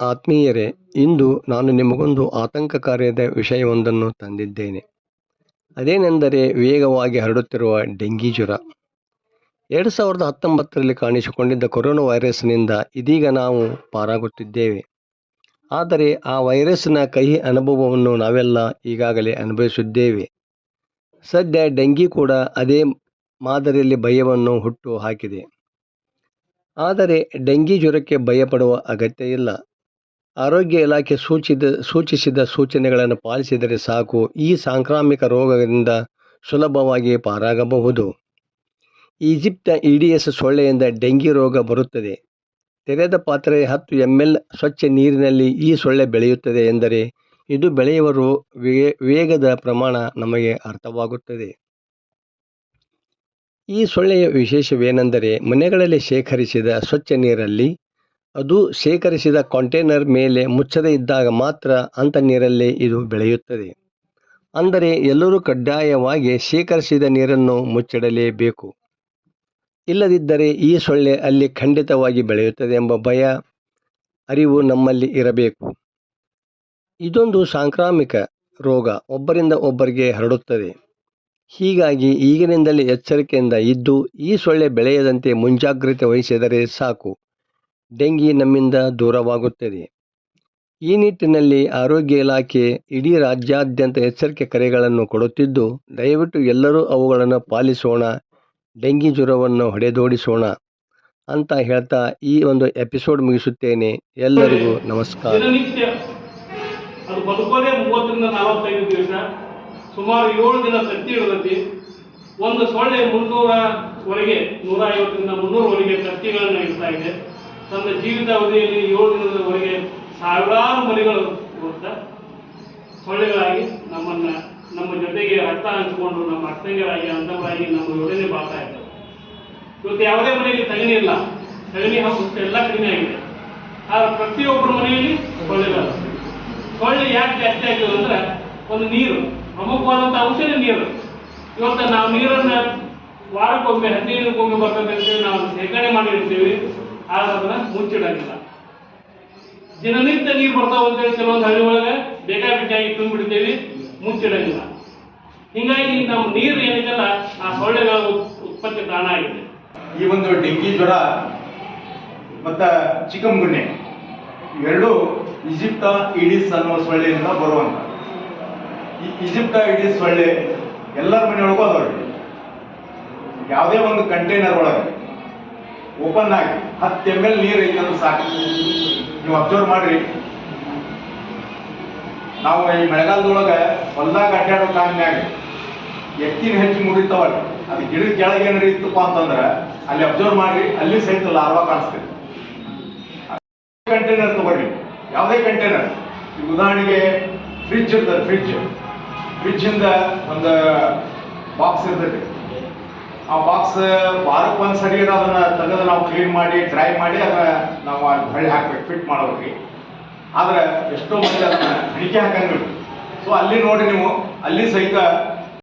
ಆತ್ಮೀಯರೇ, ಇಂದು ನಾನು ನಿಮಗೊಂದು ಆತಂಕಕಾರಿಯಾದ ವಿಷಯವೊಂದನ್ನು ತಂದಿದ್ದೇನೆ. ಅದೇನೆಂದರೆ ವೇಗವಾಗಿ ಹರಡುತ್ತಿರುವ ಡೆಂಗಿ ಜ್ವರ. 2019ರಲ್ಲಿ ಕಾಣಿಸಿಕೊಂಡಿದ್ದ ಕೊರೋನಾ ವೈರಸ್ನಿಂದ ಇದೀಗ ನಾವು ಪಾರಾಗುತ್ತಿದ್ದೇವೆ. ಆದರೆ ಆ ವೈರಸ್ನ ಕಹಿ ಅನುಭವವನ್ನು ನಾವೆಲ್ಲ ಈಗಾಗಲೇ ಅನುಭವಿಸಿದ್ದೇವೆ. ಸದ್ಯ ಡೆಂಗಿ ಕೂಡ ಅದೇ ಮಾದರಿಯಲ್ಲಿ ಭಯವನ್ನು ಹುಟ್ಟು ಹಾಕಿದೆ. ಆದರೆ ಡೆಂಗಿ ಜ್ವರಕ್ಕೆ ಭಯಪಡುವ ಅಗತ್ಯ ಇಲ್ಲ. ಆರೋಗ್ಯ ಇಲಾಖೆ ಸೂಚಿಸಿದ ಸೂಚನೆಗಳನ್ನು ಪಾಲಿಸಿದರೆ ಸಾಕು. ಈ ಸಾಂಕ್ರಾಮಿಕ ರೋಗದಿಂದ ಸುಲಭವಾಗಿ ಪಾರಾಗಬಹುದು. ಈಜಿಪ್ಟ್ನ ಈಡಿಯಸ್ ಸೊಳ್ಳೆಯಿಂದ ಡೆಂಗಿ ರೋಗ ಬರುತ್ತದೆ. ತೆರೆದ ಪಾತ್ರೆಯ 10 ml ಸ್ವಚ್ಛ ನೀರಿನಲ್ಲಿ ಈ ಸೊಳ್ಳೆ ಬೆಳೆಯುತ್ತದೆ ಎಂದರೆ ಇದು ಬೆಳೆಯುವ ವೇಗದ ಪ್ರಮಾಣ ನಮಗೆ ಅರ್ಥವಾಗುತ್ತದೆ. ಈ ಸೊಳ್ಳೆಯ ವಿಶೇಷವೇನೆಂದರೆ ಮನೆಗಳಲ್ಲಿ ಶೇಖರಿಸಿದ ಸ್ವಚ್ಛ ನೀರಲ್ಲಿ, ಅದು ಶೇಖರಿಸಿದ ಕಂಟೈನರ್ ಮೇಲೆ ಮುಚ್ಚದೇ ಇದ್ದಾಗ ಮಾತ್ರ ಅಂಥ ನೀರಲ್ಲೇ ಇದು ಬೆಳೆಯುತ್ತದೆ. ಅಂದರೆ ಎಲ್ಲರೂ ಕಡ್ಡಾಯವಾಗಿ ಶೇಖರಿಸಿದ ನೀರನ್ನು ಮುಚ್ಚಿಡಲೇಬೇಕು. ಇಲ್ಲದಿದ್ದರೆ ಈ ಸೊಳ್ಳೆ ಅಲ್ಲಿ ಖಂಡಿತವಾಗಿ ಬೆಳೆಯುತ್ತದೆ ಎಂಬ ಅರಿವು ನಮ್ಮಲ್ಲಿ ಇರಬೇಕು. ಇದೊಂದು ಸಾಂಕ್ರಾಮಿಕ ರೋಗ, ಒಬ್ಬರಿಂದ ಒಬ್ಬರಿಗೆ ಹರಡುತ್ತದೆ. ಹೀಗಾಗಿ ಈಗಿನಿಂದಲೇ ಎಚ್ಚರಿಕೆಯಿಂದ ಇದ್ದು ಈ ಸೊಳ್ಳೆ ಬೆಳೆಯದಂತೆ ಮುಂಜಾಗ್ರತೆ ವಹಿಸಿದರೆ ಸಾಕು, ಡೆಂಗಿ ನಮ್ಮಿಂದ ದೂರವಾಗುತ್ತದೆ. ಈ ನಿಟ್ಟಿನಲ್ಲಿ ಆರೋಗ್ಯ ಇಲಾಖೆ ಇಡೀ ರಾಜ್ಯಾದ್ಯಂತ ಎಚ್ಚರಿಕೆ ಕರೆಗಳನ್ನು ಕೊಡುತ್ತಿದ್ದು, ದಯವಿಟ್ಟು ಎಲ್ಲರೂ ಅವುಗಳನ್ನು ಪಾಲಿಸೋಣ, ಡೆಂಗಿ ಜ್ವರವನ್ನು ಹೊಡೆದೋಡಿಸೋಣ ಅಂತ ಹೇಳ್ತಾ ಈ ಒಂದು ಎಪಿಸೋಡ್ ಮುಗಿಸುತ್ತೇನೆ. ಎಲ್ಲರಿಗೂ ನಮಸ್ಕಾರ. ಅದು ಬದುಕೋದೇ 30ರಿಂದ 45 ದಿವಸ, ಸುಮಾರು 7 ದಿನ ತತ್ತಿ ಹಿಡಿದತಿ. ಒಂದು ಸೊಳ್ಳೆ 300ವರೆಗೆ 150ರಿಂದ 300ವರೆಗೆ ತತ್ತಿಗಳನ್ನು ಇಡ್ತಾ ಇದೆ. ತನ್ನ ಜೀವಿತಾವಧಿಯಲ್ಲಿ 7 ದಿನದವರೆಗೆ ಸಾವಿರಾರು ಮರಿಗಳು ಸೊಳ್ಳೆಗಳಾಗಿ ನಮ್ಮ ಜೊತೆಗೆ ರಕ್ತ ಹಂಚಿಕೊಂಡು ನಮ್ಮ ಅಕ್ಕಂಗರಾಗಿ ಅಂದವರಾಗಿ ನಮ್ಮ ಒಡನೆ ಬಾಳ್ತಾ ಇದ್ದಾರೆ. ಇವತ್ತು ಯಾವುದೇ ಮನೆಯಲ್ಲಿ ತಗಣಿ ಇಲ್ಲ, ತಗಣಿ ಹಬ್ಬ ಎಲ್ಲ ಕಡಿಮೆ ಆಗಿದೆ. ಆದ್ರೆ ಪ್ರತಿಯೊಬ್ಬರ ಮನೆಯಲ್ಲಿ ಸೊಳ್ಳೆಗಳು. ಸೊಳ್ಳೆ ಯಾಕೆ ಜಾಸ್ತಿ ಆಗ್ತದೆ ಅಂದ್ರೆ ಒಂದು ನೀರು, ಪ್ರಮುಖವಾದಂಥ ಔಷಧಿ ನೀರು. ಇವತ್ತು ನಾವು ನೀರನ್ನ ವಾರಕ್ಕೊಮ್ಮೆ 15 ದಿನಕ್ಕೊಮ್ಮೆ ಬರ್ತದೆ ಅಂತೇಳಿ ನಾವು ಶೇಖರಣೆ ಮಾಡಿರ್ತೀವಿ, ಆದ್ರೆ ಅದನ್ನ ಮುಚ್ಚಿಡಂಗಿಲ್ಲ. ದಿನನಿತ್ಯ ನೀರು ಬರ್ತಾವ ಅಂತೇಳಿ ಕೆಲವೊಂದು ಹಳ್ಳಿ ಒಳಗೆ ಬೇಕಾಬಿಟ್ಟಿಯಾಗಿ ತುಂಬಿಡ್ತೇವಿ, ಮುಚ್ಚಿಡಂಗಿಲ್ಲ. ಹೀಗಾಗಿ ನಮ್ಮ ನೀರು ಏನಿದೆಲ್ಲ ಆ ಸೊಳ್ಳೆಗಳ ಉತ್ಪತ್ತಿ ಕಾರಣ ಆಗಿದೆ. ಈ ಒಂದು ಡೆಂಗಿ ಜ್ವರ ಮತ್ತು ಚಿಕನ್ಗುನ್ಯಾ ಇವೆರಡು ಈಜಿಪ್ಟ ಈಡಿಸ್ ಅನ್ನುವ ಸೊಳ್ಳೆಯಿಂದ ಬರುವಂತ. ಈ ಈಜಿಪ್ಟ ಈಡಿಸ್ ಸೊಳ್ಳೆ ಎಲ್ಲರ ಮನೆಯೊಳಗೂ ಅದಾವ್ರಿ. ಯಾವುದೇ ಒಂದು ಕಂಟೈನರ್ ಒಳಗೆ ಓಪನ್ ಆಗಿ 10 ml ನೀರು ಐತೆ ಅಂದ್ರೆ ಸಾಕು. ನೀವು ಅಬ್ಸರ್ವ್ ಮಾಡ್ರಿ, ನಾವು ಈ ಮಳೆಗಾಲದೊಳಗೆ ಹೊಲ್ದಾಗ ಅಡ್ಡಾಡೋ ಟೈಮ್ನಾಗ ಎತ್ತಿನ ಹೆಚ್ಚು ಮುಡಿತಾವಲ್ಲ, ಅದು ಗಿಡದ ಕೆಳಗೆ ಏನಾರು ಇತ್ತಪ್ಪ ಅಂತಂದ್ರೆ ಅಲ್ಲಿ ಅಬ್ಸರ್ವ್ ಮಾಡ್ರಿ, ಅಲ್ಲಿ ಸಹಿತ ಲಾರ್ವಾ ಕಾಣಿಸ್ತದೆ. ಕಂಟೈನರ್ ತಗೊಳ್ಳಿ, ಯಾವುದೇ ಕಂಟೈನರ್. ಉದಾಹರಣೆಗೆ ಫ್ರಿಜ್ ಇರ್ತದೆ, ಫ್ರಿಜ್ಜಿಂದ ಒಂದು ಬಾಕ್ಸ್ ಇರ್ತೈತಿ. ಆ ಬಾಕ್ಸ್ ವಾರಕ್ಕೆ ಒಂದ್ಸರಿ ಅದನ್ನ ತೆಗೆದು ನಾವು ಕ್ಲೀನ್ ಮಾಡಿ ಡ್ರೈ ಮಾಡಿ ಅದನ್ನ ನಾವು ಹೊಳ್ಳಿ ಹಾಕ್ಬೇಕು, ಫಿಟ್ ಮಾಡೋದ್ರಿ. ಆದ್ರೆ ಎಷ್ಟೋ ಮಂದಿ ಅದನ್ನ ಹಣಿಕೆ ಹಾಕಂಗಿಲ್ಲ. ಸೊ ಅಲ್ಲಿ ನೋಡಿ ನೀವು, ಅಲ್ಲಿ ಸಹಿತ